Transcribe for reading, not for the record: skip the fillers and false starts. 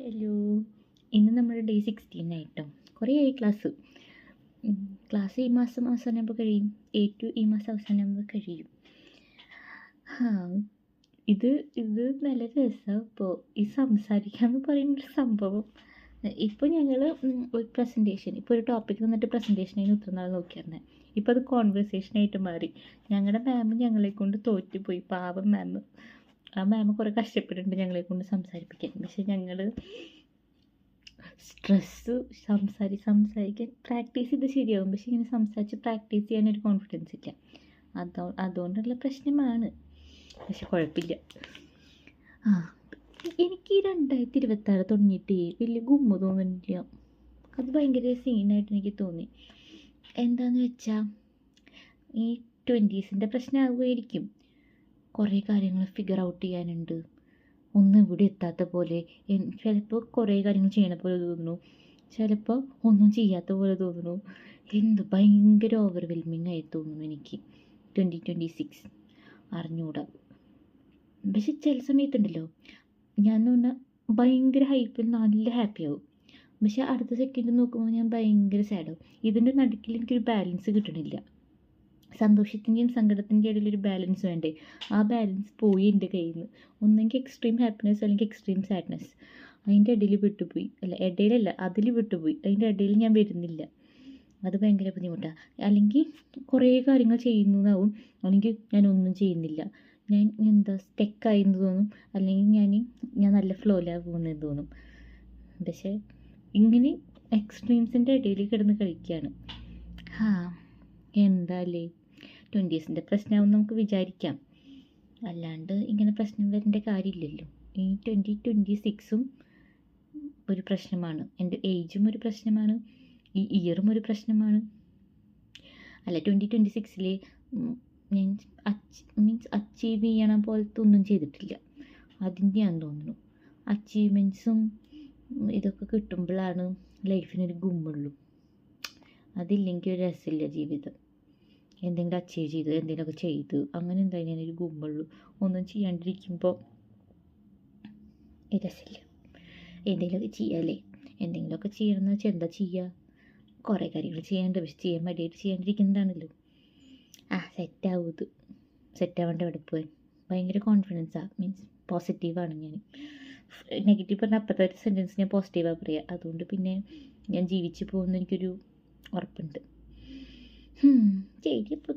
Hello, ഇന്ന് നമ്മുടെ day 16 ആയിട്ടോ. കുറേ ആയി ക്ലാസ് ഈ മാസം അവസാനമാകുമ്പോൾ കഴിയും. A2 ഈ മാസം അവസാനമാകുമ്പോൾ കഴിയും. ഇത് ഇത് നല്ല രസമാണ്. ഇപ്പോൾ ഈ സംസാരിക്കാമെന്ന് പറയുന്നൊരു സംഭവം. ഇപ്പോൾ ഞങ്ങൾ ഒരു പ്രസൻറ്റേഷൻ, ഇപ്പോൾ ഒരു ടോപ്പിക് തന്നിട്ട് പ്രസൻറ്റേഷനായി ഇത്ര നാൾ നോക്കിയിരുന്നത്. ഇപ്പോൾ അത് കോൺവെർസേഷനായിട്ട് മാറി. ഞങ്ങളുടെ മാം ഞങ്ങളെ കൊണ്ട് തോറ്റുപോയി. പാവം മാം. ആ മാം കുറേ കഷ്ടപ്പെട്ടിട്ടുണ്ട് ഞങ്ങളെ കൊണ്ട് സംസാരിപ്പിക്കാൻ. പക്ഷെ ഞങ്ങൾ സ്ട്രെസ്സ് സംസാരിക്കാൻ പ്രാക്ടീസ് ചെയ്ത് ശരിയാവും. പക്ഷെ ഇങ്ങനെ സംസാരിച്ച് പ്രാക്ടീസ് ചെയ്യാനൊരു കോൺഫിഡൻസ് ഇല്ല. അതുകൊണ്ടുള്ള പ്രശ്നമാണ്. പക്ഷെ കുഴപ്പമില്ല. എനിക്ക് ഈ 2026 തുടങ്ങിയിട്ട് വലിയ ഗുമ്മ തോന്നുന്നില്ല. അത് ഭയങ്കര സീനായിട്ട് എനിക്ക് തോന്നി. എന്താണെന്ന് വെച്ചാൽ ഈ 20s പ്രശ്നമാകുമായിരിക്കും. കുറേ കാര്യങ്ങൾ ഫിഗർ ഔട്ട് ചെയ്യാനുണ്ട്. ഒന്നും ഇവിടെ എത്താത്ത പോലെ, ചിലപ്പോൾ കുറേ കാര്യങ്ങൾ ചെയ്യണ പോലെ തോന്നുന്നു, ചിലപ്പോൾ ഒന്നും ചെയ്യാത്ത പോലെ തോന്നുന്നു. ഭയങ്കര ഓവർവെൽമിങ് ആയി തോന്നുന്നു എനിക്ക് 2026. അറിഞ്ഞൂടാ. പക്ഷെ ചില സമയത്തുണ്ടല്ലോ, ഞാൻ പറഞ്ഞാൽ ഭയങ്കര ഹൈപ്പിൽ നല്ല ഹാപ്പി ആവും. പക്ഷെ അടുത്ത സെക്കൻഡ് നോക്കുമ്പോൾ ഞാൻ ഭയങ്കര സാഡാവും. ഇതിൻ്റെ നടുക്കിൽ എനിക്കൊരു ബാലൻസ് കിട്ടണില്ല. സന്തോഷത്തിൻ്റെയും സങ്കടത്തിൻ്റെ ഇടയിലൊരു ബാലൻസ് വേണ്ടേ? ആ ബാലൻസ് പോയി എൻ്റെ കയ്യിൽ നിന്ന്. ഒന്നെങ്കിൽ എക്സ്ട്രീം ഹാപ്പിനെസ് അല്ലെങ്കിൽ എക്സ്ട്രീം സാഡ്നെസ്. അതിൻ്റെ ഇടയിൽ വിട്ടുപോയി. അതിൽ വിട്ടുപോയി. അതിൻ്റെ ഇടയിൽ ഞാൻ വരുന്നില്ല. അത് ഭയങ്കര ബുദ്ധിമുട്ടാണ്. അല്ലെങ്കിൽ കുറേ കാര്യങ്ങൾ ചെയ്യുന്നതാവും, അല്ലെങ്കിൽ ഞാനൊന്നും ചെയ്യുന്നില്ല. ഞാൻ സ്റ്റെക്കായി എന്ന് തോന്നും, അല്ലെങ്കിൽ ഞാൻ നല്ല ഫ്ലോയിലാണ് പോകുന്നതെന്ന് തോന്നും. പക്ഷേ ഇങ്ങനെ എക്സ്ട്രീംസിൻ്റെ ഇടയിൽ കിടന്ന് കളിക്കുകയാണ്. എന്താല്ലേ 20s പ്രശ്നമാവും നമുക്ക് വിചാരിക്കാം. അല്ലാണ്ട് ഇങ്ങനെ പ്രശ്നം വരേണ്ട കാര്യമില്ലല്ലോ. ഈ 2026 ഒരു പ്രശ്നമാണ്. എൻ്റെ ഏജും ഒരു പ്രശ്നമാണ്. ഈ ഇയറും ഒരു പ്രശ്നമാണ്. 2026 ഞാൻ അച്ചീവ് ചെയ്യണ പോലത്തെ ഒന്നും ചെയ്തിട്ടില്ല. അതിൻ്റെയാണെന്ന് തോന്നുന്നു. അച്ചീവ്മെൻറ്റ്സും ഇതൊക്കെ കിട്ടുമ്പോഴാണ് ലൈഫിനൊരു ഗുമ്മുള്ളൂ. അതില്ലെങ്കിൽ ഒരു രസമില്ല ജീവിതം. എന്തെങ്കിലും അച്ചീവ് ചെയ്തു, എന്തെങ്കിലുമൊക്കെ ചെയ്തു, അങ്ങനെ എന്തായാലും ഞാനൊരു ഗുമ്മുള്ളൂ. ഒന്നും ചെയ്യാണ്ടിരിക്കുമ്പോൾ രസമില്ല. എന്തെങ്കിലുമൊക്കെ ചെയ്യാമല്ലേ? എന്തെങ്കിലുമൊക്കെ ചെയ്യണമെന്ന് വെച്ചാൽ എന്താ ചെയ്യുക? കുറേ കാര്യങ്ങൾ ചെയ്യാനുണ്ട്. പക്ഷെ ചെയ്യാൻ മടിയായിട്ട് ചെയ്യാണ്ടിരിക്കുന്നതാണല്ലോ. സെറ്റാവും. ഇത് സെറ്റാവേണ്ട എവിടെ പോയി. ഭയങ്കര കോൺഫിഡൻസാണ്. മീൻസ് പോസിറ്റീവാണ് ഞാൻ. നെഗറ്റീവ് പറഞ്ഞാൽ അപ്പോഴത്തെ ഒരു സെൻറ്റൻസ് ഞാൻ പോസിറ്റീവാണ് പറയുക. അതുകൊണ്ട് പിന്നെ ഞാൻ ജീവിച്ചു പോകുന്ന എനിക്കൊരു ഉറപ്പുണ്ട്. ശരി, അപ്പോൾ